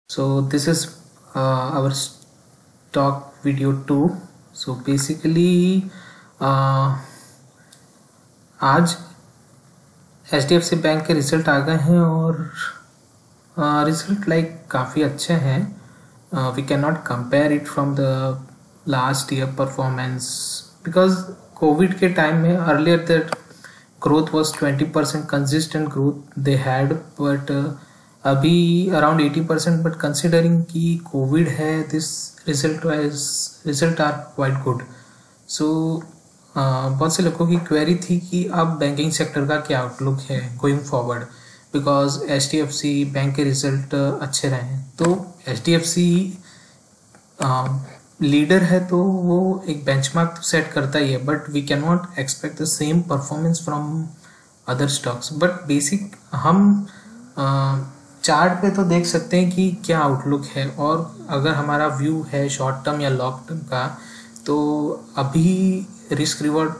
So this is our stock video 2. So basically आज HDFC bank के result आ गए हैं और रिजल्ट काफ़ी अच्छे हैं. We can not compare it from the last year performance because covid के टाइम में earlier that growth was 20% consistent growth they had but अभी अराउंड 80%. बट कंसिडरिंग कि कोविड है this result are quite good. So बहुत से लोगों की query थी कि अब बैंकिंग सेक्टर का क्या आउटलुक है going forward because HDFC bank के रिजल्ट अच्छे रहे हैं. तो HDFC लीडर है तो वो एक बेंचमार्क तो सेट करता ही है but we can not expect the same performance from other stocks. But basic हम चार्ट पे तो देख सकते हैं कि क्या आउटलुक है और अगर हमारा व्यू है शॉर्ट टर्म या लॉन्ग टर्म का तो अभी risk reward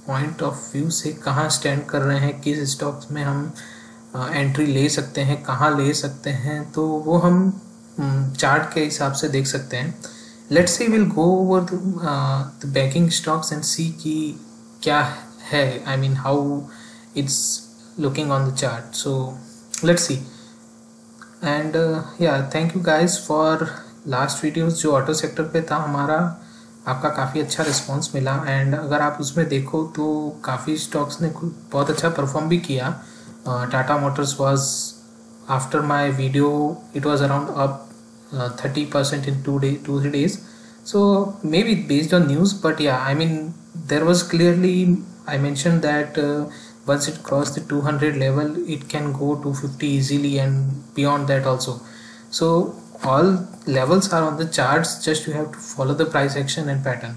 point of view से कहाँ स्टैंड कर रहे हैं, किस स्टॉक्स में हम एंट्री ले सकते हैं, कहाँ ले सकते हैं, तो वो हम चार्ट के हिसाब से देख सकते हैं. Let's see will go over the banking stocks and see कि क्या है, I mean how it's looking on the chart. So let's see. And yeah thank you guys for last videos जो ऑटो सेक्टर पे था हमारा, आपका काफ़ी अच्छा रिस्पांस मिला. एंड अगर आप उसमें देखो तो काफ़ी स्टॉक्स ने बहुत अच्छा परफॉर्म भी किया. Tata Motors was after my video it was around up 30% in 2-3 days. So maybe based on news, but yeah, I mean there was clearly I mentioned that once it crossed the 200 level it can go to 50 easily and beyond that also. So all levels are on the charts, just you have to follow the price action and pattern,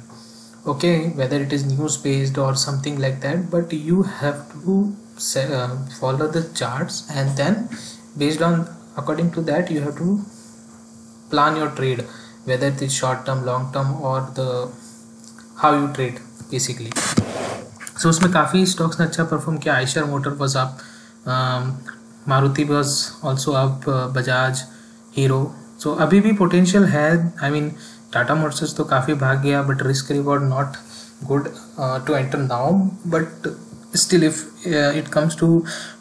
okay, whether it is news based or something like that, but you have to follow the charts and then based on according to that you have to plan your trade, whether it is short term, long term or the how you trade basically. So उसमें काफ़ी stocks ने अच्छा perform किया. Eicher motor was up, Maruti was also up, Bajaj, Hero. So अभी भी potential है. I mean Tata Motors तो काफ़ी भाग गया but risk reward not good to enter now, but still if it comes to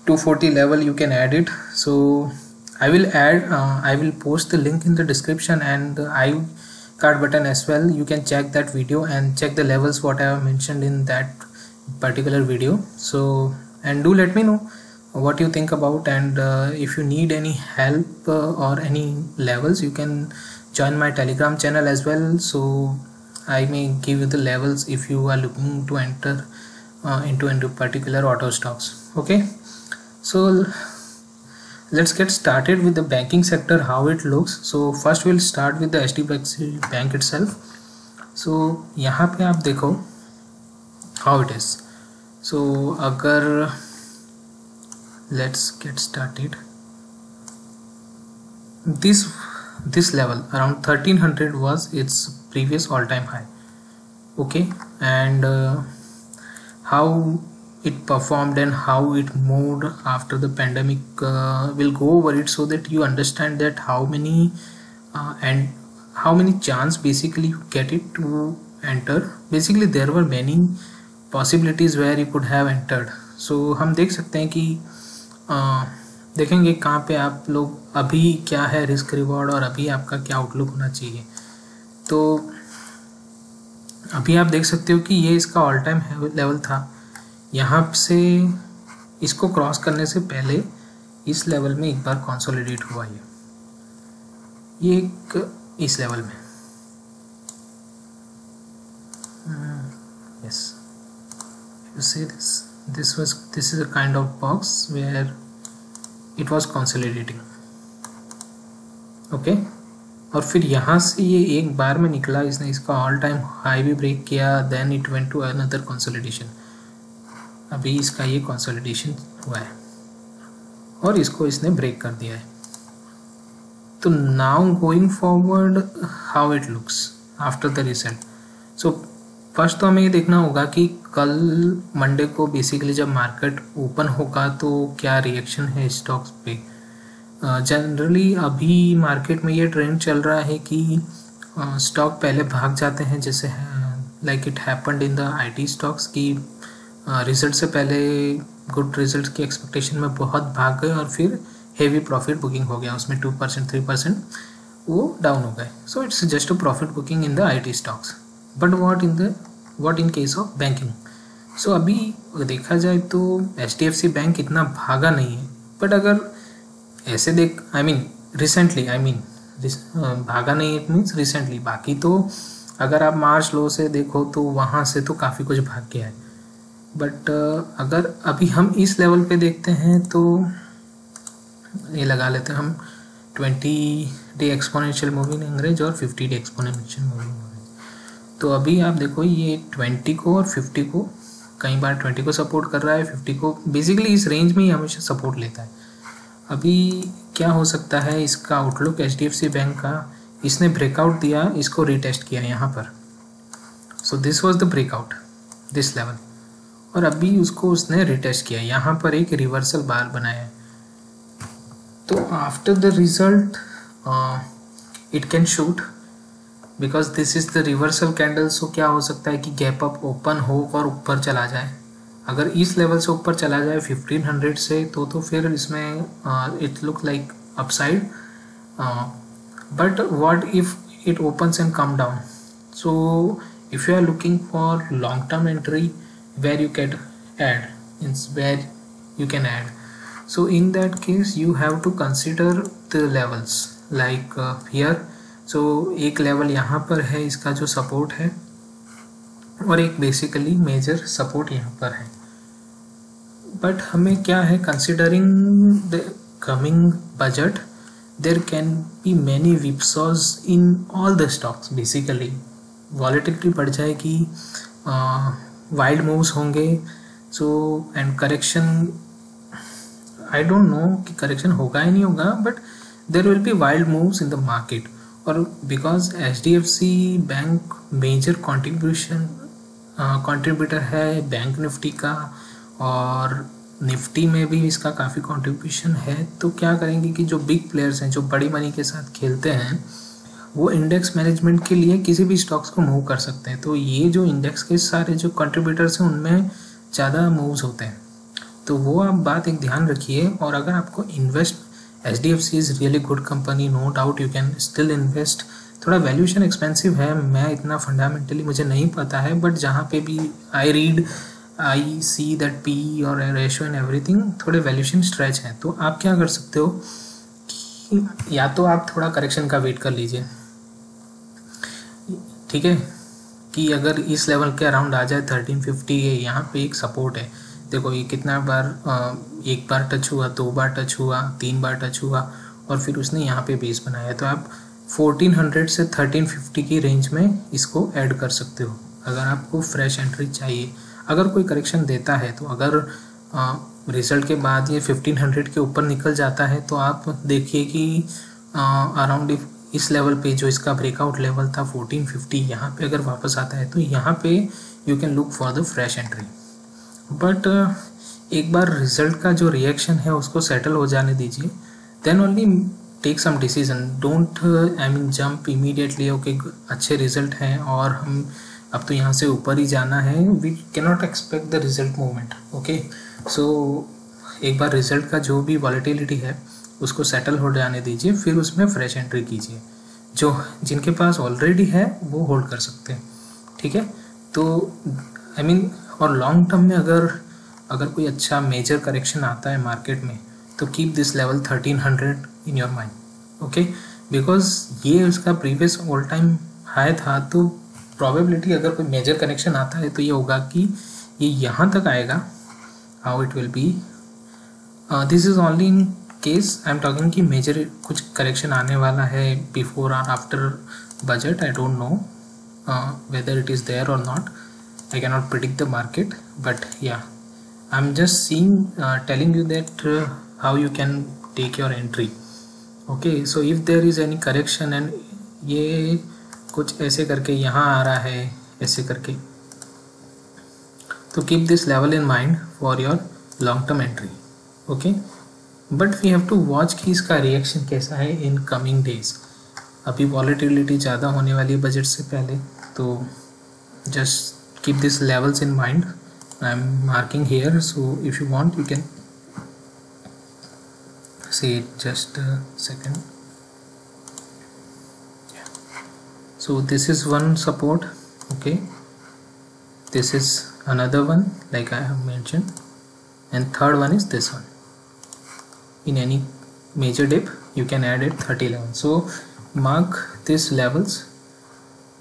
240 level you can add it. So I will post the link in the description and the iCard button as well. You can check that video and check the levels what I have mentioned in that particular video. So and do let me know what you think about, and if you need any help or any levels you can join my Telegram channel as well. So I may give you the levels if you are looking to enter into particular auto stocks. Okay, so let's get started with the banking sector, how it looks. So first we'll start with the HDFC bank itself. So यहाँ पे आप देखो how it is. So अगर let's get started, this level around 1300 was its previous all-time high. Okay, and how it performed and how it moved after the pandemic, will go over it so that you understand that how many chance basically you get it to enter. Basically there were many possibilities where you could have entered. So हम देख सकते हैं कि देखेंगे कहाँ पे आप लोग अभी क्या है रिस्क रिवॉर्ड और अभी आपका क्या आउटलुक होना चाहिए. तो अभी आप देख सकते हो कि ये इसका ऑल टाइम लेवल था. यहाँ से इसको क्रॉस करने से पहले इस लेवल में एक बार कंसोलिडेट हुआ ये एक इस लेवल में. Yes, you see this is a kind of box where it was consolidating. Okay, और फिर यहाँ से ये एक बार में निकला, इसने इसका ऑल टाइम हाई भी ब्रेक किया, then it went to another consolidation. अभी इसका ये कंसोलिडेशन हुआ है और इसको इसने ब्रेक कर दिया है. तो now going forward how it looks after the result. So first तो हमें ये देखना होगा कि कल मंडे को बेसिकली जब मार्केट ओपन होगा तो क्या रिएक्शन है स्टॉक्स पे. जनरली अभी मार्केट में ये ट्रेंड चल रहा है कि स्टॉक पहले भाग जाते हैं, जैसे like it happened in the IT stocks की रिजल्ट से पहले गुड रिजल्ट की एक्सपेक्टेशन में बहुत भाग गए और फिर हेवी प्रॉफिट बुकिंग हो गया, उसमें 2% 3% वो डाउन हो गए. So it's just a profit booking in the IT stocks. But what in case of banking. So अभी देखा जाए तो HDFC बैंक इतना भागा नहीं है, बट अगर ऐसे देख रिसेंटली भागा नहीं, इट मीन्स रिसेंटली. बाकी तो अगर आप मार्च लो से देखो तो वहाँ से तो काफ़ी कुछ भाग गया है. बट अगर अभी हम इस लेवल पे देखते हैं तो ये लगा लेते हैं हम 20-day एक्सपोनेंशियल मूविंग एवरेज और 50-day एक्सपोनेंशियल मूविंग एवरेज. तो अभी आप देखो ये 20 को और 50 को, कई बार 20 को सपोर्ट कर रहा है, 50 को, बेसिकली इस रेंज में ही हमेशा सपोर्ट लेता है. अभी क्या हो सकता है इसका आउटलुक HDFC बैंक का, इसने ब्रेकआउट दिया, इसको रीटेस्ट किया यहाँ पर. So this was the breakout, this level, और अभी उसको उसने रिटेस्ट किया, यहाँ पर एक रिवर्सल बार बनाया है. तो after the result it can shoot because this is the reversal candle. So क्या हो सकता है कि गैप अप ओपन हो और ऊपर चला जाए. अगर इस लेवल से ऊपर चला जाए 1500 से तो फिर इसमें it look like upside. But what if it opens and come down. So if you are looking for long term entry where you can add, means where you can add. So in that case you have to consider the levels like here. So एक level यहाँ पर है, इसका जो support है, और एक basically major support यहाँ पर है. But हमें क्या है, considering the coming budget there can be many whipsaws in all the stocks. Basically volatility बढ़ जाएगी, वाइल्ड मूव्स होंगे. So and correction, I don't know कि करेक्शन होगा या नहीं होगा, but there will be wild moves in the market. और because HDFC bank major contributor है बैंक निफ्टी का, और निफ्टी में भी इसका काफ़ी कंट्रीब्यूशन है. तो क्या करेंगे कि जो बिग प्लेयर्स हैं, जो बड़ी मनी के साथ खेलते हैं, वो इंडेक्स मैनेजमेंट के लिए किसी भी स्टॉक्स को मूव कर सकते हैं. तो ये जो इंडेक्स के सारे जो कंट्रीब्यूटर्स हैं उनमें ज़्यादा मूव्स होते हैं. तो वो आप बात एक ध्यान रखिए. और अगर आपको invest, HDFC is really good company, no doubt you can still invest. थोड़ा वैल्यूएशन एक्सपेंसिव है, मैं इतना फंडामेंटली मुझे नहीं पता है, बट जहाँ पे भी आई सी दैट पी और रेशियो एंड एवरीथिंग थोड़े वैल्यूएशन स्ट्रेच हैं. तो आप क्या कर सकते हो कि या तो आप थोड़ा करेक्शन का वेट कर लीजिए, ठीक है, कि अगर इस लेवल के अराउंड आ जाए 1350 है, यहाँ पे एक सपोर्ट है. देखो ये कितना बार, एक बार टच हुआ, 2 बार टच हुआ, 3 बार टच हुआ, और फिर उसने यहाँ पे बेस बनाया. तो आप 1400 से 1350 की रेंज में इसको ऐड कर सकते हो अगर आपको फ्रेश एंट्री चाहिए. अगर कोई करेक्शन देता है, तो अगर रिजल्ट के बाद ये 1500 के ऊपर निकल जाता है, तो आप देखिए कि अराउंड इस लेवल पे जो इसका ब्रेकआउट लेवल था 1450, यहाँ पे अगर वापस आता है तो यहाँ पे you can look for the fresh entry. But एक बार रिजल्ट का जो रिएक्शन है उसको सेटल हो जाने दीजिए, then only take some decision. Don't jump immediately. Okay, अच्छे रिजल्ट हैं और हम अब तो यहाँ से ऊपर ही जाना है, we can not expect the result movement. Okay, so एक बार रिजल्ट का जो भी वॉलेटिलिटी है उसको सेटल हो जाने दीजिए, फिर उसमें फ्रेश एंट्री कीजिए. जो जिनके पास ऑलरेडी है वो होल्ड कर सकते हैं, ठीक है. तो और लॉन्ग टर्म में अगर कोई अच्छा मेजर करेक्शन आता है मार्केट में, तो keep this level 1300 in your mind. Okay, because ये उसका प्रीवियस ऑल टाइम हाई था. तो प्रोबेबिलिटी अगर कोई मेजर करेक्शन आता है तो ये होगा कि ये यहाँ तक आएगा. How it will be, this is only in case I am talking कि मेजर कुछ करेक्शन आने वाला है बिफोर और after budget. I don't know whether it is there और not. I cannot predict the market, but yeah, I'm just telling you that how you can take your entry. Okay, so if there is any correction and ये कुछ ऐसे करके यहाँ आ रहा है, ऐसे करके, तो keep this level in mind for your long term entry. Okay, but we have to watch कि इसका रिएक्शन कैसा है इन कमिंग डेज. अभी वॉलेटिलिटी ज़्यादा होने वाली है बजट से पहले, तो just keep this levels in mind. I am marking here, so if you want you can see it. Just a second. Yeah. So this is one support. Okay, this is another one like I have mentioned, and third one is this one. In any major dip you can add it 3011. So mark these levels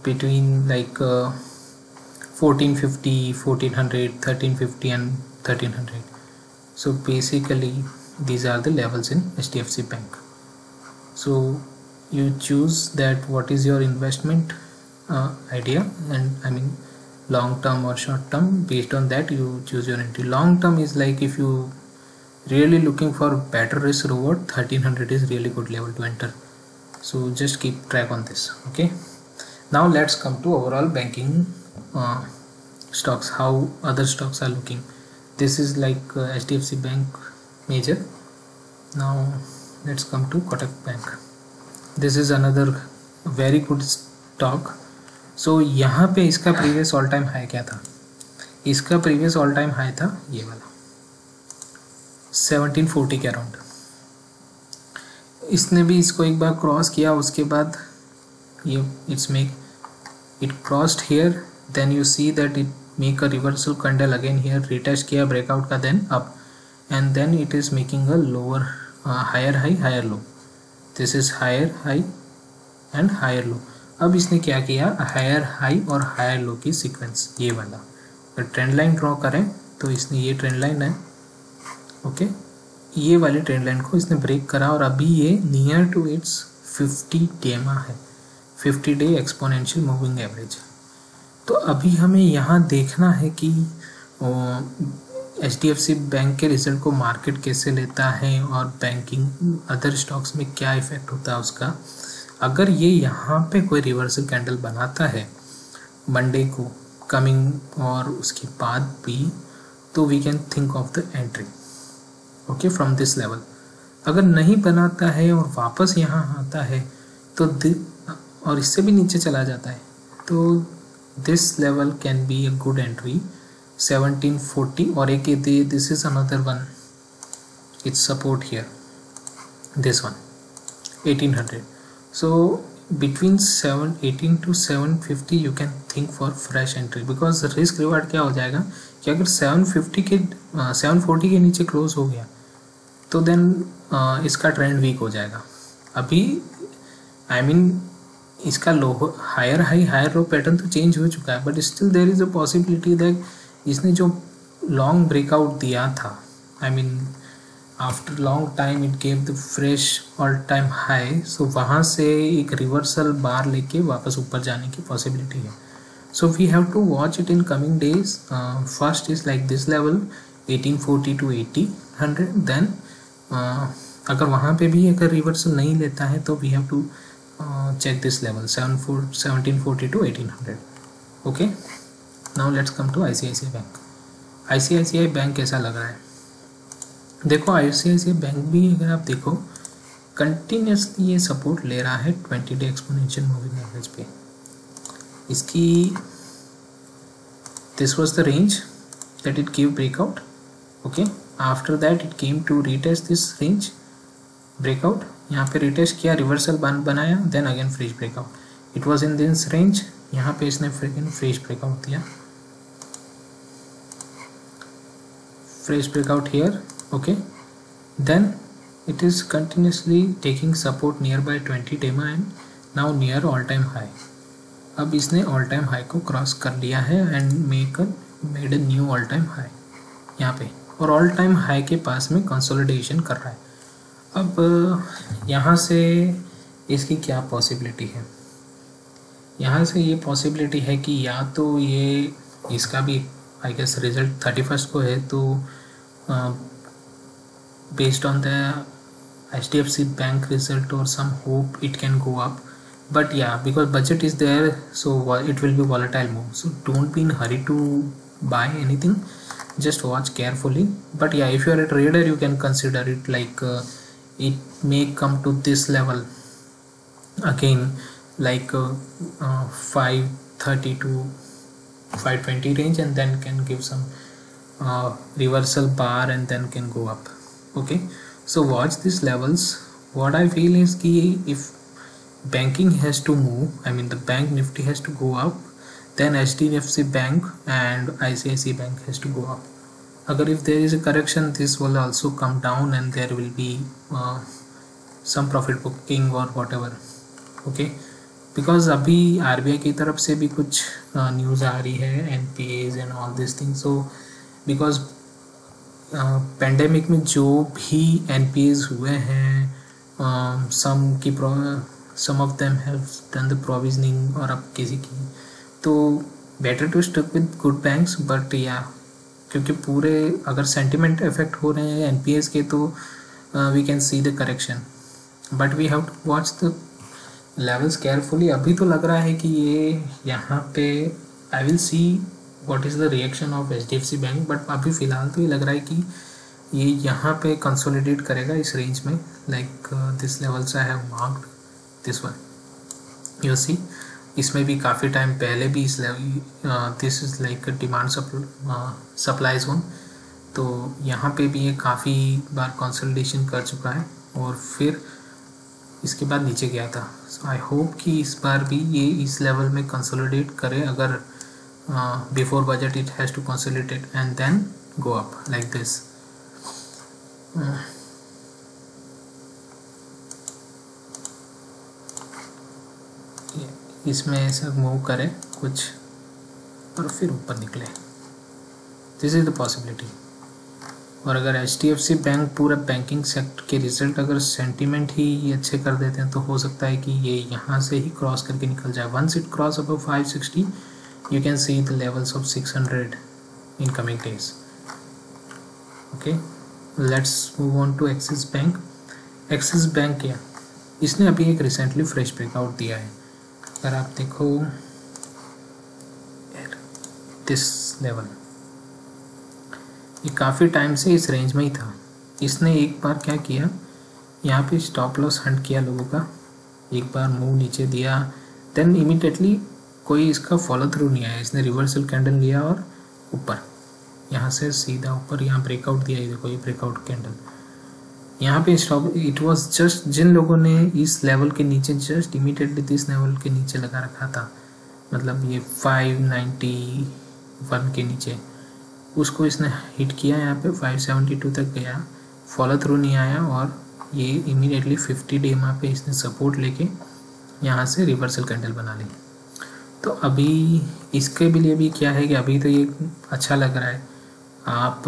between like 1450, 1400, 1350 and 1300. So basically these are the levels in HDFC Bank. So you choose that what is your investment idea, and I mean long term or short term. Based on that you choose your entry. Long term is like if you really looking for better risk reward, 1300 is really good level to enter. So just keep track on this. Okay, now let's come to overall banking stocks, how other stocks are looking. This is like HDFC Bank major. Now let's come to Kotak Bank. This is another very good stock. So यहाँ पे इसका previous all time high क्या था? इसका previous all time high था ये वाला 1740 के अराउंड. इसने भी इसको एक बार क्रॉस किया, उसके बाद ये it crossed here, then you see that it make a reversal candle again here, retest किया ब्रेकआउट का, then up, and then it is making a lower higher high higher low. This is higher high and higher low. अब इसने क्या किया, higher high और higher low की sequence, ये वाला. अगर ट्रेंड लाइन ड्रॉ करें तो इसने ये ट्रेंड लाइन है, ओके, ये वाली ट्रेंड लाइन को इसने ब्रेक करा और अभी ये नियर टू इट्स 50 डेमा है, 50 डे एक्सपोनेंशियल मूविंग एवरेज. तो अभी हमें यहाँ देखना है कि HDFC बैंक के रिजल्ट को मार्केट कैसे लेता है और बैंकिंग अदर स्टॉक्स में क्या इफेक्ट होता है उसका. अगर ये यहाँ पे कोई रिवर्सल कैंडल बनाता है मंडे को कमिंग और उसके बाद भी, तो we can think of the entry, okay, from this level. अगर नहीं बनाता है और वापस यहाँ आता है तो और इससे भी नीचे चला जाता है, तो this level can be a good entry 1740. और एक this is another one, it's support here, this one 1800. So between 718 to 750 you can think for fresh entry, because risk reward क्या हो जाएगा कि अगर 740 के नीचे क्लोज हो गया तो देन इसका ट्रेंड वीक हो जाएगा. अभी आई मीन इसका low higher high higher low pattern तो चेंज हो चुका है, but still there is a possibility that इसने जो लॉन्ग ब्रेकआउट दिया था, I mean after long time it gave the fresh all time high, so वहाँ से एक रिवर्सल बार लेके वापस ऊपर जाने की पॉसिबिलिटी है. So we have to watch it in coming days. First is like this level 1840 to 1800. Then अगर वहाँ पे भी अगर रिवर्सल नहीं लेता है तो we have to check this level 1740 to 1800. okay, now let's come to ICICI Bank. ICICI bank कैसा लग रहा है? देखो ICICI बैंक भी अगर आप देखो कंटिन्यूसली ये सपोर्ट ले रहा है 20 डे एक्सपोनेंशियल मूविंग एवरेज पे. इसकी this was the range that it gave breakout. okay, after that it came to retest this range, breakout, यहाँ पे रिटेस्ट किया, रिवर्सल बनाया, then again fresh breakout. It was in this range, यहाँ पे इसने fresh breakout दिया, fresh breakout here. Okay, then it is continuously taking support near by 20 DEMA and now near all time high. अब इसने all time high को cross कर लिया है and made a new all time high यहाँ पे, और ऑल टाइम हाई के पास में कंसोलिडेशन कर रहा है. अब यहाँ से इसकी क्या पॉसिबिलिटी है? यहाँ से ये पॉसिबिलिटी है कि या तो ये इसका भी आई गेस रिजल्ट 31st को है, तो based on the HDFC bank result और some hope it can go up, but yeah because budget is there so it will be volatile move. So don't be in hurry to buy anything. just watch carefully. But yeah, if you are a trader, you can consider it like it may come to this level again, like 530 to 520 range, and then can give some reversal bar and then can go up. Okay, so watch these levels. What I feel is ki if banking has to move, I mean the bank nifty has to go up, then HDFC Bank and ICICI Bank has to go up. Agar if there is a correction, this will also come down and there will be some profit booking or whatever. Okay, because अभी RBI की तरफ से भी कुछ news आ रही है, NPAs and all this thing. So because pandemic में जो भी NPAs हुए हैं, some of them have done the provisioning, और अब किसी की, तो better to stick with good banks. But yeah क्योंकि पूरे अगर सेंटिमेंट इफेक्ट हो रहे हैं NPAs के, तो we can see the correction, but we have to watch the levels carefully. अभी तो लग रहा है कि ये यहाँ पे I will see what is the reaction of HDFC bank, but अभी फ़िलहाल तो ये लग रहा है कि ये यहाँ पे कंसोलिडेट करेगा इस रेंज में, like this levels I have marked, this one you see. इसमें भी काफ़ी टाइम पहले भी इस level, this is like demand supply zone, तो यहाँ पे भी ये काफ़ी बार कंसोलिडेशन कर चुका है और फिर इसके बाद नीचे गया था. सो आई होप कि इस बार भी ये इस लेवल में कंसोलिडेट करे. अगर before budget it has to consolidate and then go up like this. इसमें ऐसा मूव करे कुछ और फिर ऊपर निकले, दिस इज़ द पॉसिबिलिटी. और अगर HDFC बैंक पूरा बैंकिंग सेक्टर के रिजल्ट अगर सेंटीमेंट ही अच्छे कर देते हैं, तो हो सकता है कि ये यहाँ से ही क्रॉस करके निकल जाए. Once it cross above 560, you can see the levels of 600 in coming days. Okay, let's move on to Axis Bank. Axis Bank क्या, इसने अभी एक रिसेंटली फ्रेश ब्रेकआउट दिया है. अगर आप देखो दिस लेवल, ये काफ़ी टाइम से इस रेंज में ही था. इसने एक बार क्या किया, यहाँ पे स्टॉप लॉस हंट किया लोगों का, एक बार मूव नीचे दिया, देन इमीडिएटली कोई इसका फॉलो थ्रू नहीं आया. इसने रिवर्सल कैंडल लिया और ऊपर, यहाँ से सीधा ऊपर यहाँ ब्रेकआउट दिया. ये देखो, ये ब्रेकआउट कैंडल यहाँ पे स्टॉप. इट वाज जस्ट जिन लोगों ने इस लेवल के नीचे जस्ट इमीडिएटली दिस लेवल के नीचे लगा रखा था, मतलब ये 591 के नीचे, उसको इसने हिट किया. यहाँ पे 572 तक गया, फॉलो थ्रू नहीं आया, और ये इमीडिएटली 50 डे EMA पे इसने सपोर्ट लेके यहाँ से रिवर्सल कैंडल बना ली. तो अभी इसके भी लिए भी क्या है कि अभी तो ये अच्छा लग रहा है. आप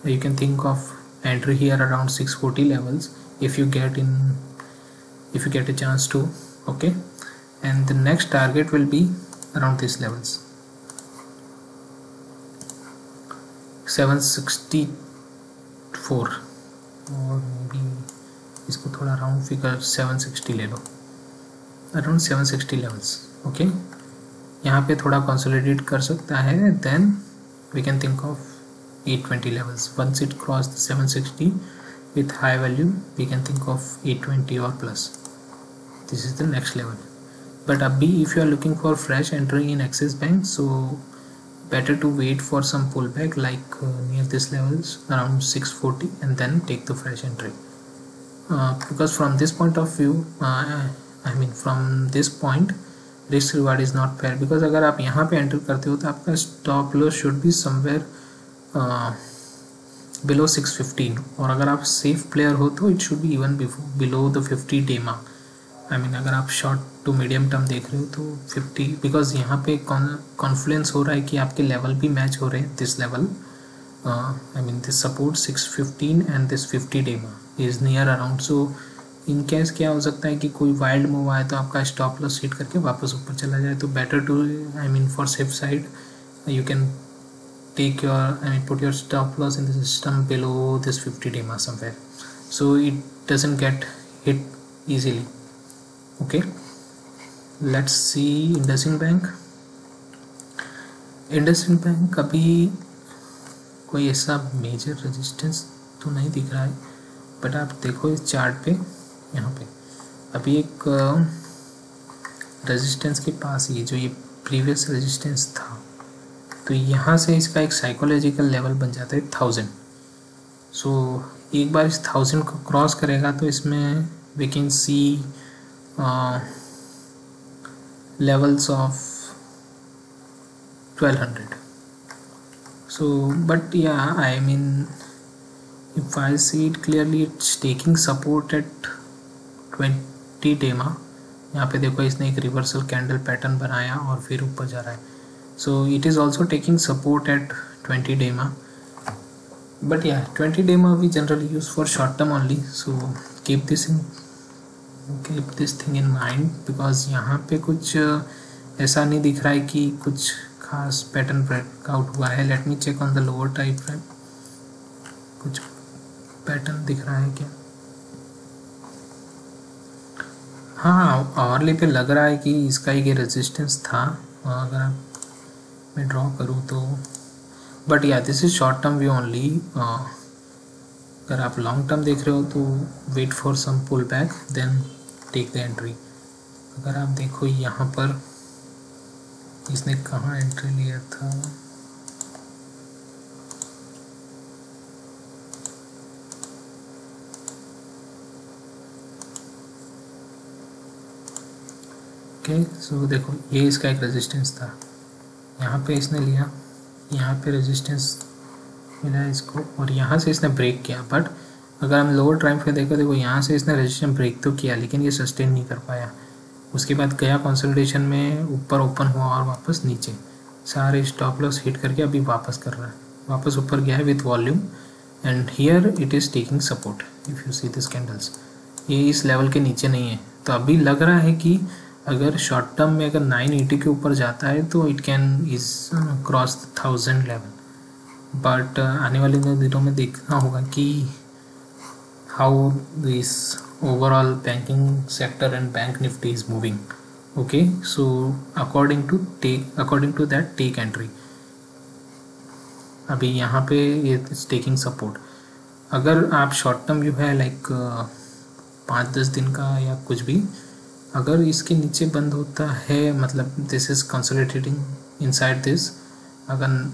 you can think of entry here around 640 levels if you get a chance to. Okay, and the next target will be around these levels, 764, और maybe इसको थोड़ा राउंड फिगर 760 ले लो, अराउंड 760 लेवल्स. ओके, यहाँ पे थोड़ा कंसोलिडेट कर सकता है, then we can think of 820 levels. Once it crossed 760 with high value, we can think of 820 or plus. This is the next level. But abhi if you are looking for fresh entry in Axis Bank, so better to wait for some pullback like near this levels around 640 and then take the fresh entry. Because from this point of view, I mean from this point, risk reward is not fair. Because अगर आप यहाँ पे enter करते हो तो आपका stop loss should be somewhere below 615, और अगर आप सेफ प्लेयर हो तो it should be even below the 50 day mark. I mean अगर आप शॉर्ट टू मीडियम टर्म देख रहे हो तो 50, बिकॉज यहाँ पे कॉन्फ्लुएंस हो रहा है कि आपके लेवल भी मैच हो रहे हैं. This level, I mean this support 615 and this 50 day mark is near around. So in case क्या हो सकता है कि कोई वाइल्ड मूव आए तो आपका स्टॉप लॉस हिट करके वापस ऊपर चला जाए. तो better to, I mean for safe side, you can take your, I mean put your stop loss in the system below this 50 DMA somewhere, so it doesn't get hit easily. Okay, let's see IndusInd Bank. IndusInd Bank अभी कोई ऐसा major resistance तो नहीं दिख रहा है, but आप देखो इस चार्ट पे, यहाँ पे अभी एक रेजिस्टेंस के पास ही जो ये प्रीवियस रेजिस्टेंस था, तो यहाँ से इसका एक साइकोलॉजिकल लेवल बन जाता है 1000। सो एक बार इस 1000 को क्रॉस करेगा तो इसमें we can see levels of 1200. So but yeah, I mean if I see it clearly, it's taking support at 20 DEMA. यहाँ पे देखो इसने एक रिवर्सल कैंडल पैटर्न बनाया और फिर ऊपर जा रहा है, so it is also taking support at 20 DEMA. But yeah, 20 DEMA we generally use for short term only, so keep this thing in mind, because यहाँ पे कुछ ऐसा नहीं दिख रहा है कि कुछ खास पैटर्न ब्रेकआउट हुआ है. Let me check on the lower time frame, कुछ पैटर्न दिख रहा है क्या? हाँ, आवरली पे लग रहा है कि इसका एक रेजिस्टेंस था, अगर मैं ड्रॉ करूँ तो. बट या this is short term view only. अगर आप लॉन्ग टर्म देख रहे हो तो wait for some pull back then take the entry. अगर आप देखो यहाँ पर इसने कहाँ एंट्री लिया था, ओके. सो देखो ये इसका एक रेजिस्टेंस था, यहाँ पे इसने लिया, यहाँ पे रेजिस्टेंस मिला इसको, और यहाँ से इसने ब्रेक किया. बट अगर हम लोअर टाइम पे देखो यहाँ से इसने रेजिस्टेंस ब्रेक तो किया, लेकिन ये सस्टेन नहीं कर पाया. उसके बाद गया कंसोलिडेशन में, ऊपर ओपन हुआ और वापस नीचे, सारे स्टॉप लॉस हिट करके अभी वापस कर रहा है, वापस ऊपर गया है with volume. And here it is taking support. If you see this candles, ये इस लेवल के नीचे नहीं है, तो अभी लग रहा है कि अगर शॉर्ट टर्म में अगर 980 के ऊपर जाता है तो it can is cross 1000 level. But आने वाले दिनों में देखना होगा कि how this overall banking sector and bank Nifty is moving. Okay, so according to that take entry. अभी यहाँ पे ये टेकिंग सपोर्ट. अगर आप शॉर्ट टर्म व्यू है लाइक 5-10 दिन का या कुछ भी, अगर इसके नीचे बंद होता है, मतलब this is consolidating inside this, अगर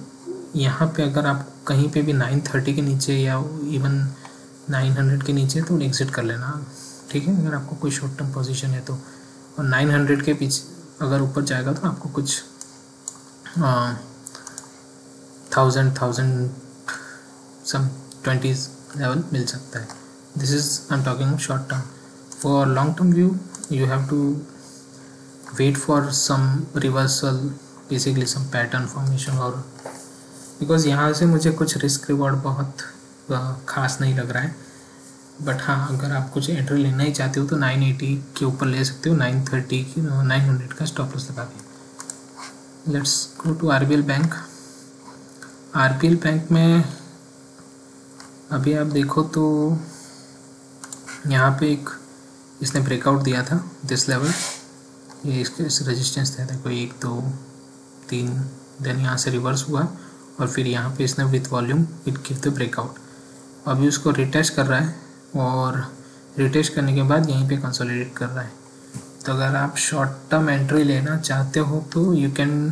यहाँ पे अगर आप कहीं पे भी 930 के नीचे या इवन 900 के नीचे, तो एग्जिट कर लेना, ठीक है, अगर आपको कोई शॉर्ट टर्म पोजीशन है तो. और 900 के पीछे अगर ऊपर जाएगा तो आपको कुछ 1000 सम 20 लेवल मिल सकता है. This is I am talking short term. For long term view you have to wait for some reversal, basically some pattern formation, और because यहाँ से मुझे कुछ रिस्क रिवॉर्ड बहुत खास नहीं लग रहा है. बट हाँ, अगर आप कुछ एंट्री लेना ही चाहते हो तो 980 के ऊपर ले सकते हो, 930 की 900 का स्टॉप लॉस लगा के. Let's go to RBL bank. RBL bank में अभी आप देखो तो यहाँ पे एक इसने ब्रेकआउट दिया था दिस लेवल, ये इसके रेजिस्टेंस थे, देखो 1 2 3, देन यहाँ से रिवर्स हुआ और फिर यहाँ पे इसने with volume it give the breakout. अभी उसको रिटेस्ट कर रहा है और रिटेस्ट करने के बाद यहीं पे कंसोलिडेट कर रहा है. तो अगर आप शॉर्ट टर्म एंट्री लेना चाहते हो तो you can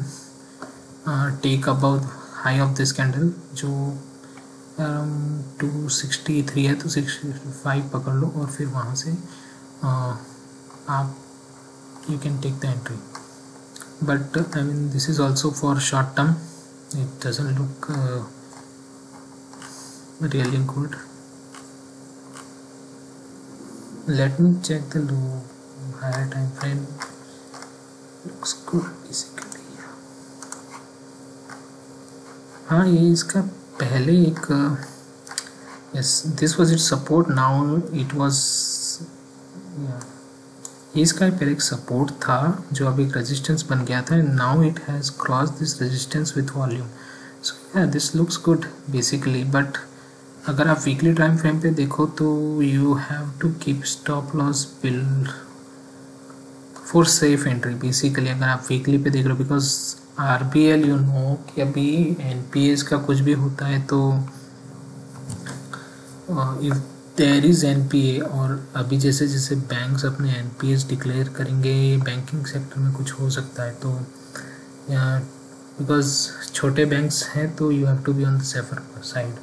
take about high of this candle, जो 263 है, तो 65 पकड़ लो और फिर वहाँ से आप you can take the entry. But I mean this is also for short term, it doesn't look really good. Let me check the low higher time frame. Looks good basically. हाँ, ये इसका पहले एक yes, this was its support, now it was इसका पहले एक support था जो अभी एक रेजिस्टेंस बन गया था. Now it has cross this resistance with volume. So yeah this looks good basically. But अगर आप वीकली टाइम फ्रेम पे देखो तो you have to keep stop loss build for safe entry basically, अगर आप वीकली पे देख रहे हो, बिकॉज RBL यू नो कि अभी NPAs का कुछ भी होता है तो इफ देयर इज NPA, और अभी जैसे जैसे बैंक्स अपने NPAs डिक्लेयर करेंगे बैंकिंग सेक्टर में कुछ हो सकता है, तो बिकॉज छोटे बैंक्स हैं तो you have to be on the safer side.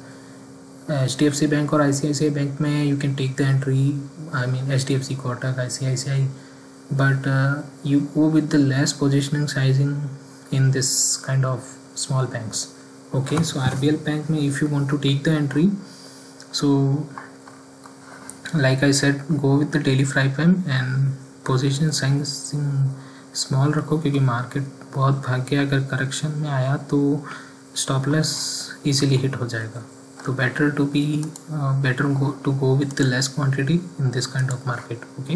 HDFC bank और ICICI बैंक में you can take the entry, I mean HDFC, Kotak, ICICI, but you go with the less positioning sizing in this kind of small banks. Okay, so RBL bank mein if you want to take the entry, so like I said, go with the daily fry pan and position sizing small रखो, क्योंकि market बहुत भाग गया. अगर correction में आया तो stop loss easily hit हो जाएगा. तो better to go with the less quantity in this kind of market. Okay,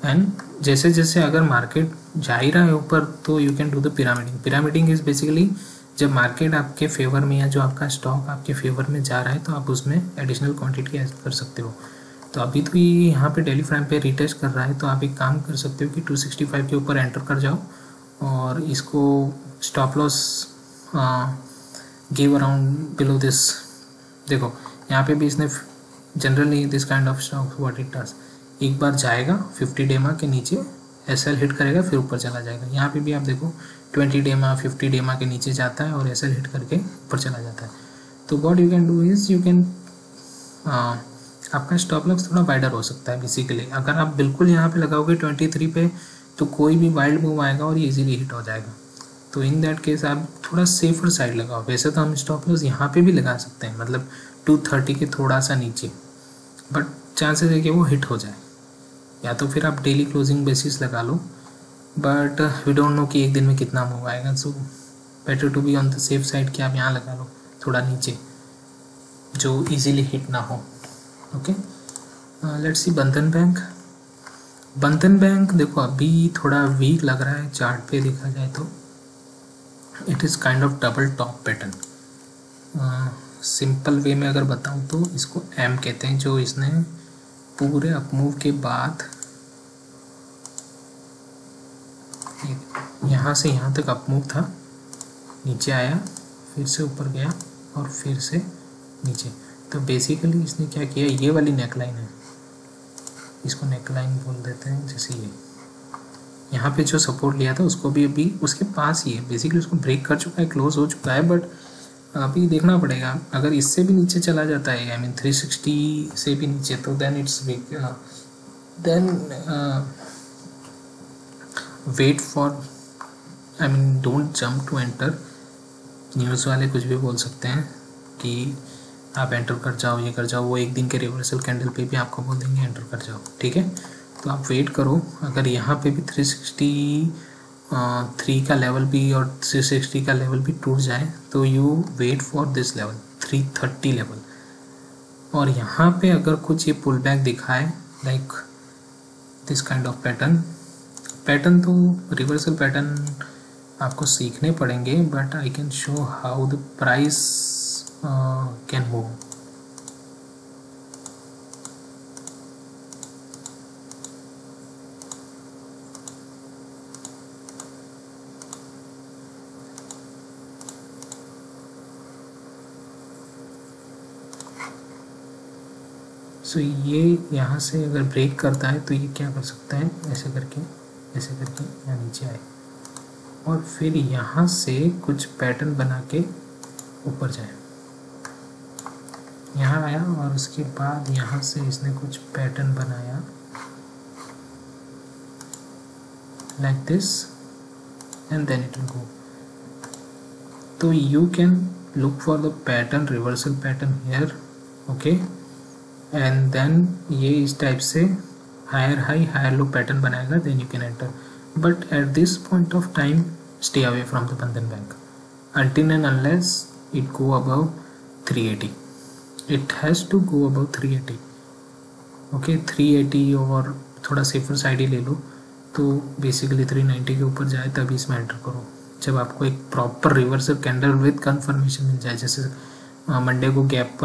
and जैसे जैसे अगर मार्केट जा ही रहा है ऊपर तो you can do the pyramiding is basically जब मार्केट आपके फेवर में या जो आपका स्टॉक आपके फेवर में जा रहा है तो आप उसमें एडिशनल क्वांटिटी ऐड कर सकते हो. तो अभी तो ये यहाँ पे डेली फ्राइम पे रिटेस्ट कर रहा है, तो आप एक काम कर सकते हो कि 265 के ऊपर एंटर कर जाओ और इसको stop loss give around below this. देखो यहाँ पे भी इसने generally this kind of stock what it does, एक बार जाएगा 50 डेमा के नीचे, SL हिट करेगा, फिर ऊपर चला जाएगा. यहाँ पे भी आप देखो 20 डेमा 50 डेमा के नीचे जाता है और SL हिट करके ऊपर चला जाता है. तो what you can do is you can आपका स्टॉप लॉस थोड़ा वाइडर हो सकता है बेसिकली. अगर आप बिल्कुल यहाँ पे लगाओगे 23 पे तो कोई भी वाइल्ड मूव आएगा और ये इजीली हिट हो जाएगा. तो इन दैट केस आप थोड़ा सेफर साइड लगाओ. वैसे तो हम स्टॉप लॉस यहाँ पे भी लगा सकते हैं, मतलब 230 के थोड़ा सा नीचे, बट चांसेस है कि वो हिट हो जाए. या तो फिर आप डेली क्लोजिंग बेसिस लगा लो, बट वी डोंट नो कि एक दिन में कितना मूव आएगा. So better to be on the safe side कि आप यहाँ लगा लो थोड़ा नीचे जो इजीली हिट ना हो. ओके, लेट्स सी बंधन बैंक. बंधन बैंक देखो अभी थोड़ा वीक लग रहा है चार्ट पे देखा जाए तो. It is kind of double top pattern. Simple way में अगर बताऊँ तो इसको M कहते हैं, जो इसने पूरे अपमूव के बाद यहाँ से यहाँ तक अपमूव था, नीचे आया, फिर से ऊपर गया और फिर से नीचे. तो बेसिकली इसने क्या किया, ये वाली नेकलाइन है, इसको नेकलाइन बोल देते हैं. जैसे ये यहाँ पे जो सपोर्ट लिया था उसको भी अभी उसके पास ही है, बेसिकली उसको ब्रेक कर चुका है, क्लोज हो चुका है. बट अभी देखना पड़ेगा, अगर इससे भी नीचे चला जाता है, आई मीन 360 से भी नीचे, तो then it's weak. Then wait for, I mean don't jump to enter. News वाले कुछ भी बोल सकते हैं कि आप एंटर कर जाओ, ये कर जाओ, वो एक दिन के रिवर्सल कैंडल पे भी आपको बोल देंगे एंटर कर जाओ. ठीक है, तो आप वेट करो. अगर यहाँ पे भी 363 का लेवल भी और 360 का लेवल भी टूट जाए तो you wait for this level 330 level. और यहाँ पे अगर कुछ ये पुल बैक दिखाए like this kind of pattern तो रिवर्सल पैटर्न आपको सीखने पड़ेंगे, but I can show how the price can move. So ये यहाँ से अगर ब्रेक करता है तो ये क्या कर सकता है, ऐसे करके यहाँ नीचे आए और फिर यहाँ से कुछ पैटर्न बना के ऊपर जाए. यहाँ आया और उसके बाद यहाँ से इसने कुछ पैटर्न बनाया like this and then it will go. तो you can look for the pattern, reversal pattern here. Okay, and then ये इस टाइप से higher high higher low pattern बनाएगा, then you can enter. But at this point of time stay away from the Bandhan Bank until and unless it go above 380. It has to go above 380. Okay, 380 और थोड़ा safer side ही ले लो तो basically 390 के ऊपर जाए तभी इसमें enter करो. जब आपको एक proper reversal candle with confirmation मिल जाए, जैसे मंडे को गैप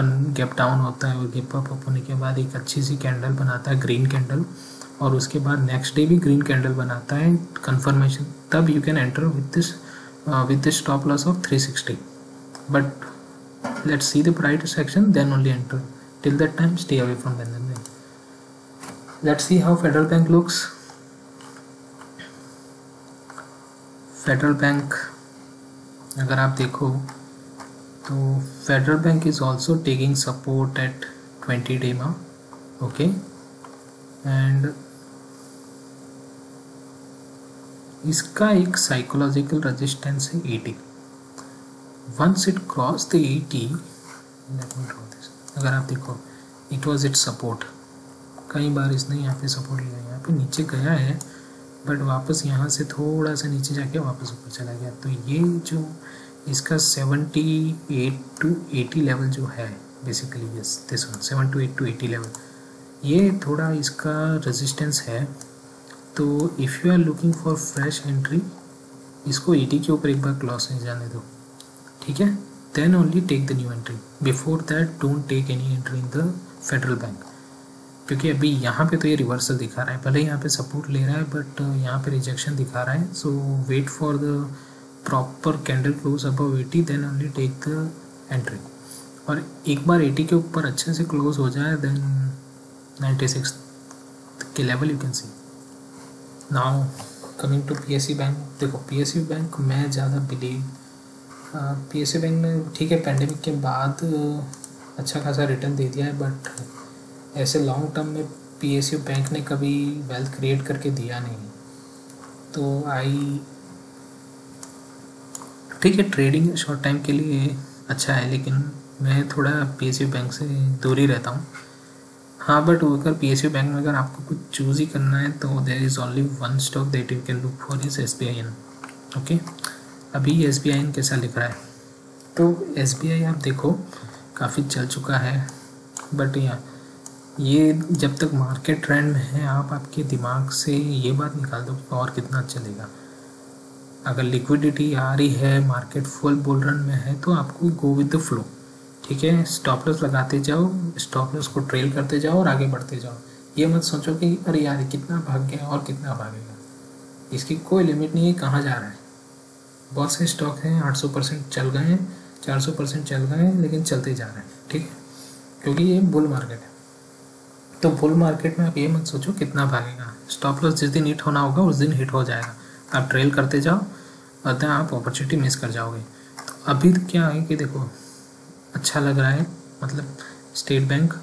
डाउन होता है और गैप अप होने के बाद एक अच्छी सी कैंडल बनाता है, ग्रीन कैंडल, और उसके बाद नेक्स्ट डे भी ग्रीन कैंडल बनाता है कंफर्मेशन, तब you can enter with this with the stop loss of 360. But let's see the price action, then only enter. Till that time stay away from Bandhan Bank. Let's see how Federal Bank looks. Federal bank अगर आप देखो तो Federal bank is also taking support at 20 day में, okay, and इसका एक psychological resistance है 80. Once it cross the 80, let me draw this, अगर आप देखो इट वाज इट्स सपोर्ट. कई बार इसने यहाँ पे सपोर्ट लिया, यहाँ पे नीचे गया है बट वापस यहाँ से थोड़ा सा नीचे जाके वापस ऊपर चला गया. तो ये जो इसका 78 to 80 लेवल जो है basically, yes this one 78 to 80 level, ये थोड़ा इसका रेजिस्टेंस है. तो if you are looking for fresh entry, इसको 80 के ऊपर एक बार क्लॉस नहीं जाने दो, ठीक है, then only take the new entry. Before that don't take any entry in the Federal bank, क्योंकि अभी यहाँ पे तो ये रिवर्सल दिखा रहा है, भले यहाँ पे सपोर्ट ले रहा है बट यहाँ पे रिजेक्शन दिखा रहा है. So wait for the proper candle close above 80, then only take the entry. और एक बार 80 के ऊपर अच्छे से क्लोज हो जाए देन 96 के level you can see. Now coming to PSU bank. देखो PSU बैंक मैं ज़्यादा बिलीव, PSU बैंक ने ठीक है पेंडेमिक के बाद अच्छा खासा रिटर्न दे दिया है, बट ऐसे लॉन्ग टर्म में PSU बैंक ने कभी वेल्थ क्रिएट करके दिया नहीं. तो ठीक है ट्रेडिंग शॉर्ट टाइम के लिए अच्छा है, लेकिन मैं थोड़ा PSU बैंक से दूर ही रहता हूँ. हाँ बट अगर PSU बैंक में अगर आपको कुछ चूज़ ही करना है तो there is only one stock that you can look for is SBIN. Okay, अभी SBIN कैसा लिख रहा है, तो SBI आप देखो काफ़ी चल चुका है, बट ये जब तक मार्केट ट्रेंड में है आप आपके दिमाग से ये बात निकाल दो कि और कितना चलेगा. अगर लिक्विडिटी आ रही है, मार्केट फुल बुल रन में है, तो आपको गो विद द फ्लो, ठीक है. स्टॉप लॉस लगाते जाओ, स्टॉप लॉस को ट्रेल करते जाओ और आगे बढ़ते जाओ. ये मत सोचो कि अरे यार कितना भाग गया और कितना भागेगा, इसकी कोई लिमिट नहीं है कहाँ जा रहा है. बहुत से स्टॉक हैं 800% चल गए हैं, 400% चल गए हैं, लेकिन चलते जा रहे हैं, ठीक है, क्योंकि ये बुल मार्केट है. तो बुल मार्केट में आप ये मत सोचो कितना भागेगा. स्टॉप लॉस जिस दिन हिट होना होगा उस दिन हिट हो जाएगा, आप ट्रेल करते जाओ और then आप अपॉर्चुनिटी मिस कर जाओगे. तो अभी क्या है कि देखो अच्छा लग रहा है, मतलब स्टेट बैंक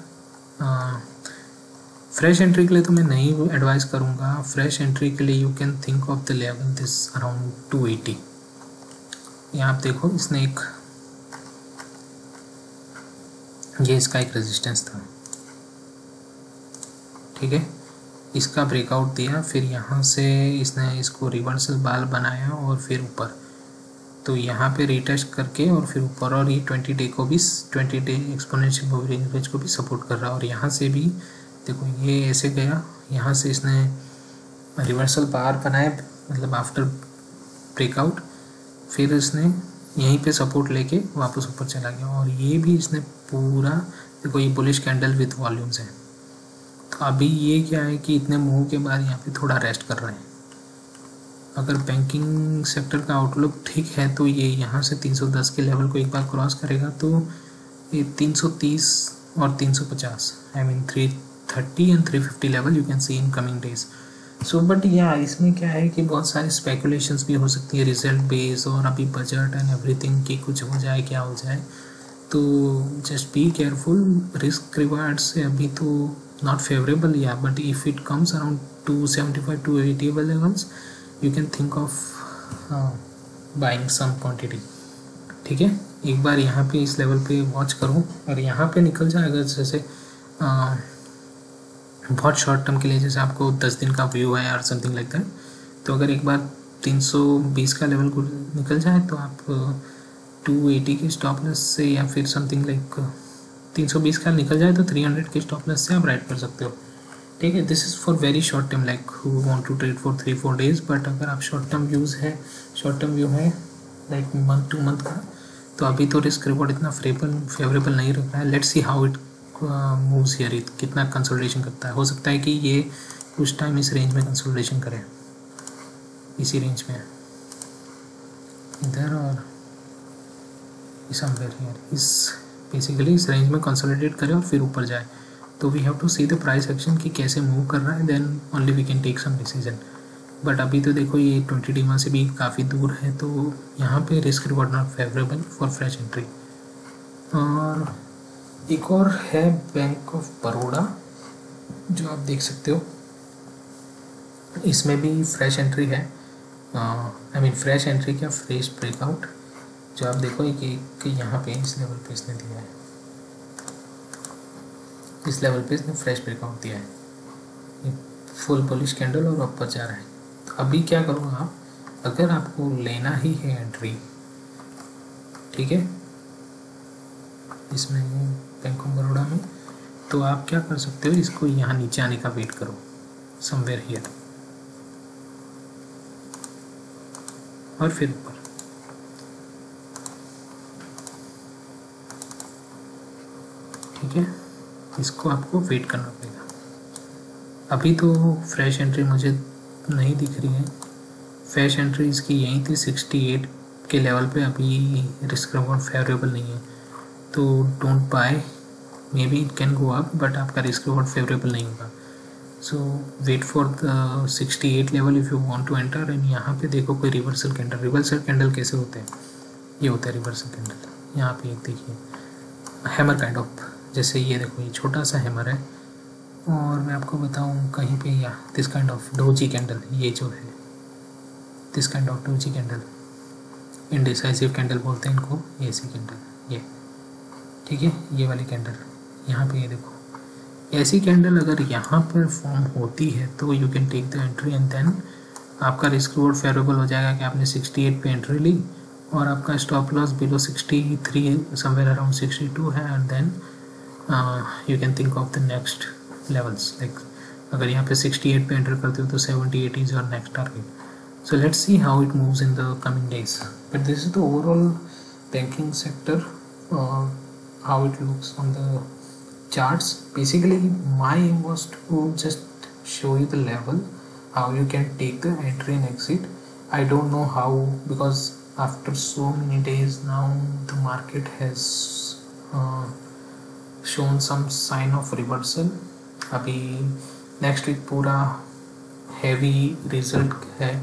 फ्रेश एंट्री के लिए तो मैं नहीं एडवाइस करूँगा. फ्रेश एंट्री के लिए you can think of the level this around 280. यहाँ आप देखो इसने ये इसका एक रेजिस्टेंस था, ठीक है, इसका ब्रेकआउट दिया, फिर यहाँ से इसने इसको रिवर्सल बाल बनाया और फिर ऊपर, तो यहाँ पे रिटेस्ट करके और फिर ऊपर, और ये 20 डे को भी 20 डे एक्सपोनेंशियल मूविंग एवरेज को भी सपोर्ट कर रहा है. और यहाँ से भी देखो ये ऐसे गया, यहाँ से इसने रिवर्सल बार बनाया, मतलब आफ्टर ब्रेकआउट, फिर इसने यहीं पे सपोर्ट लेके वापस ऊपर चला गया. और ये भी इसने पूरा देखो ये बुलिश कैंडल विथ वॉल्यूम्स है. तो अभी ये क्या है कि इतने मूव के बाद यहाँ पे थोड़ा रेस्ट कर रहे हैं. अगर बैंकिंग सेक्टर का आउटलुक ठीक है तो ये यहाँ से 310 के लेवल को एक बार क्रॉस करेगा तो ये 330 और 350 I mean 330 and 350 level you can C in coming days. So but इसमें क्या है कि बहुत सारी स्पेकुलेशंस भी हो सकती है रिजल्ट बेस और अभी बजट एंड एवरीथिंग कि कुछ हो जाए क्या हो जाए. तो just be careful. Risk reward से अभी तो not favorable, yeah, but if it comes around 275 to 80 levels you can think of buying some quantity, ठीक है. एक बार यहाँ पे इस लेवल पे वॉच करो और यहाँ पे निकल जाए अगर जैसे बहुत शॉर्ट टर्म के लिए, जैसे आपको 10 दिन का व्यू है और समथिंग लाइक दैट, तो अगर एक बार 320 का लेवल को निकल जाए तो आप 280 के स्टॉप लॉस से या फिर समथिंग लाइक 320 का निकल जाए तो 300 के स्टॉप लॉस से आप राइट कर सकते हो, ठीक है. This is for very short term like who want to trade for 3-4 days. But अगर आप शॉर्ट टर्म व्यू है लाइक मंथ टू मंथ का, तो अभी तो रिस्क रिवॉर्ड इतना फेवरेबल नहीं रख रहा है. Let's see how it moves here, कितना कंसोलिडेशन करता है. हो सकता है कि ये कुछ टाइम इस रेंज में कंसोलिडेशन करे, इसी रेंज में इधर और समवेयर हियर, इस बेसिकली इस रेंज में कंसोलिडेट करें और फिर ऊपर जाए। तो we have to see the price action कि कैसे मूव कर रहा है, then only we can take some decision. But अभी तो देखो ये 20 डीमा से भी काफ़ी दूर है, तो यहाँ पे risk reward not favourable for fresh entry. और एक और है बैंक ऑफ बड़ौदा, जो आप देख सकते हो, इसमें भी फ्रेश एंट्री है। आई मीन फ्रेश एंट्री क्या, फ्रेश ब्रेकआउट। जो आप देखो कि यहाँ पे इस लेवल पे इसने दिया है, इस लेवल पे इसने फ्रेश ब्रेकआउट दिया है, फुल बुलिश कैंडल और ऊपर जा रहा है। तो अभी क्या करो आप, अगर आपको लेना ही है एंट्री, ठीक है, इसमें बैंक ऑफ बड़ौदा में, तो आप क्या कर सकते हो, इसको यहाँ नीचे आने का वेट करो, समवेयर हियर, और फिर ऊपर। ठीक है, इसको आपको वेट करना पड़ेगा। अभी तो फ्रेश एंट्री मुझे नहीं दिख रही है, फ्रेश एंट्री इसकी यहीं थी 68 के लेवल पे। अभी रिस्क रिवॉर्ड फेवरेबल नहीं है, तो don't buy, may be it can go up, but आपका रिस्क रिवॉर्ड फेवरेबल नहीं होगा। So wait for the 68 level if you want to enter. And यहाँ पे देखो कोई रिवर्सल कैंडल, रिवर्सल कैंडल कैसे होते हैं, ये होता है रिवर्सल कैंडल। यहाँ पे एक देखिए हैमर काइंड ऑफ, जैसे ये देखो ये छोटा सा हैमर है, और मैं आपको बताऊँ कहीं पे, या this kind of doji candle, ये जो है this kind of doji candle, indecisive candle बोलते हैं इनको, ऐसी कैंडल ये, ठीक है, ये वाली कैंडल यहाँ पे ये देखो, ऐसी कैंडल अगर यहाँ पर फॉर्म होती है तो you can take the entry, and then आपका रिस्क रिवॉर्ड फेवरेबल हो जाएगा कि आपने 68 पे एंट्री ली, और आपका stop loss below 63 somewhere around 62 है, and then you can think of the next levels. Like अगर यहाँ पे 68 पे एंटर करते हो तो 78 is your next target. So let's see how it moves in the coming days. But this is the overall banking sector, how it looks on the charts. Basically, my aim was to just show you the level, how you can take the entry and exit. I don't know how, because after so many days now, the market has shown some sign of reversal. अभी next week पूरा heavy result है,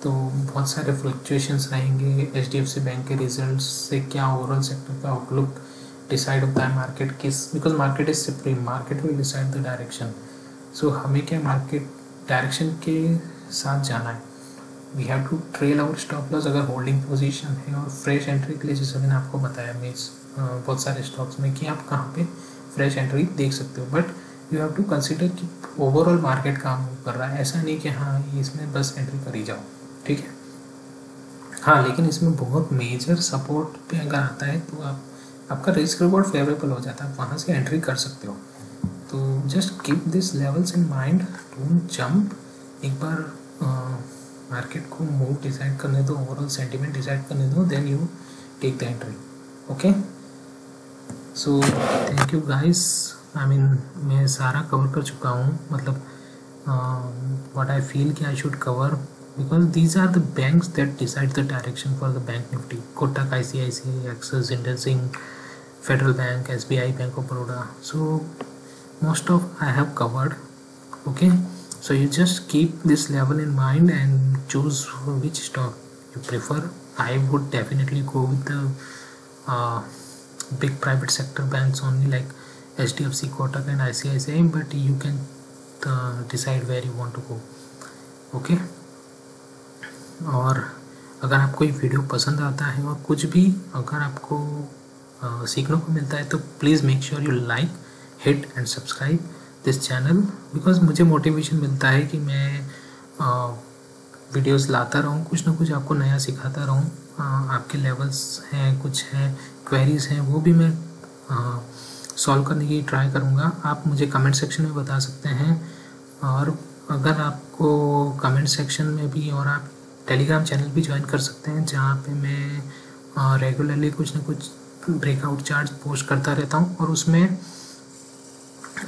तो बहुत सारे fluctuations रहेंगे। HDFC bank के result से क्या ओवरऑल सेक्टर का आउटलुक डिसाइड होता है, मार्केट किस, because market is supreme, market will decide the direction. So हमें क्या मार्केट डायरेक्शन के साथ जाना है, we have to trail our stop loss अगर होल्डिंग पोजीशन है। और फ्रेश एंट्री के लिए जैसे मैंने आपको बताया मीन्स बहुत सारे स्टॉक्स में कि आप कहाँ पे फ्रेश एंट्री देख सकते हो, but you have to consider कि ओवरऑल मार्केट कहाँ मूव कर रहा है। ऐसा नहीं कि हाँ इसमें बस एंट्री कर ही जाओ, ठीक है। हाँ, लेकिन इसमें बहुत मेजर सपोर्ट पे अगर आता है तो आपका रिस्क रिवॉर्ड फेवरेबल हो जाता है, आप वहाँ से एंट्री कर सकते हो। तो just keep this levels in mind, don't jump. एक बार मार्केट को मूव डिसाइड करने दो, ओवरऑल सेंटिमेंट डिसाइड करने दो, then you take the entry. Okay, so thank you guys. I mean मैं सारा कवर कर चुका हूँ, मतलब व्हाट आई फील कि I should cover, because these are the banks that decide the direction for the bank nifty. Kotak, ICICI, Axis, IndusInd, Federal Bank, SBI, Bank of Baroda. So most of I have covered. Okay, so you just keep this level in mind and choose which stock you prefer. I would definitely go with the big private sector banks only, like HDFC, Kotak and ICICI, but you can decide where you want to go. Okay, और अगर आपको ये video पसंद आता है और कुछ भी अगर आपको सीखने को मिलता है तो please make sure you like, hit and subscribe this channel, because मुझे मोटिवेशन मिलता है कि मैं वीडियोस लाता रहूँ, कुछ ना कुछ आपको नया सिखाता रहूँ। आपके लेवल्स हैं, कुछ हैं, क्वेरीज हैं, वो भी मैं सॉल्व करने की ट्राई करूँगा। आप मुझे कमेंट सेक्शन में बता सकते हैं, और अगर आपको कमेंट सेक्शन में भी, और आप टेलीग्राम चैनल भी ज्वाइन कर सकते हैं, जहाँ पे मैं रेगुलरली कुछ ना कुछ ब्रेकआउट चार्ट पोस्ट करता रहता हूँ, और उसमें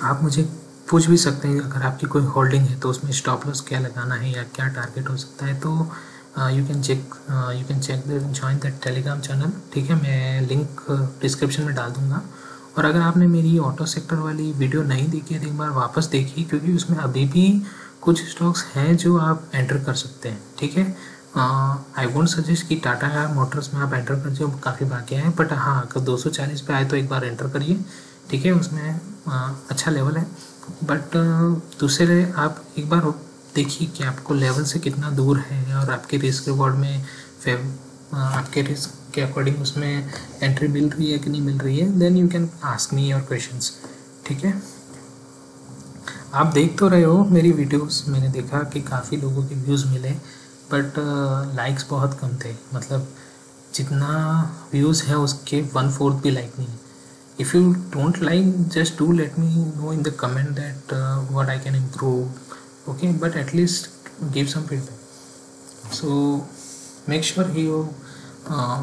आप मुझे पूछ भी सकते हैं अगर आपकी कोई होल्डिंग है तो उसमें स्टॉप लॉस क्या लगाना है या क्या टारगेट हो सकता है। तो you can check the join that Telegram channel, ठीक है। मैं लिंक डिस्क्रिप्शन में डाल दूंगा। और अगर आपने मेरी ऑटो सेक्टर वाली वीडियो नहीं देखी है तो एक बार वापस देखिए, क्योंकि उसमें अभी भी कुछ स्टॉक्स हैं जो आप एंटर कर सकते हैं, ठीक है। आई वोंट सजेस्ट कि टाटा मोटर्स में आप एंटर कर जो काफ़ी बाकी हैं, बट हाँ अगर 240 पे आए तो एक बार एंटर करिए, ठीक है। उसमें अच्छा लेवल है, बट दूसरे आप एक बार देखिए कि आपको लेवल से कितना दूर है और आपके रिस्क रिवॉर्ड में आपके रिस्क के अकॉर्डिंग उसमें एंट्री मिल रही है कि नहीं मिल रही है। Then you can ask me your questions, ठीक है। आप देख तो रहे हो मेरी वीडियोस, मैंने देखा कि काफ़ी लोगों के व्यूज़ मिले, बट लाइक्स बहुत कम थे। मतलब जितना व्यूज़ है उसके 1/4 भी लाइक नहीं है। If you don't like, just do let me know in the comment that what I can improve, okay, but at least give some feedback. So make sure you uh,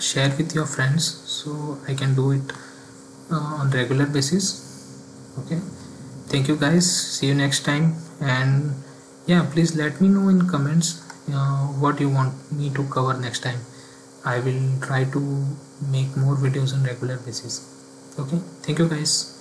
share with your friends so I can do it on regular basis, okay. Thank you guys, see you next time, and yeah, please let me know in comments what you want me to cover next time. I will try to make more videos on regular basis, okay. Thank you guys.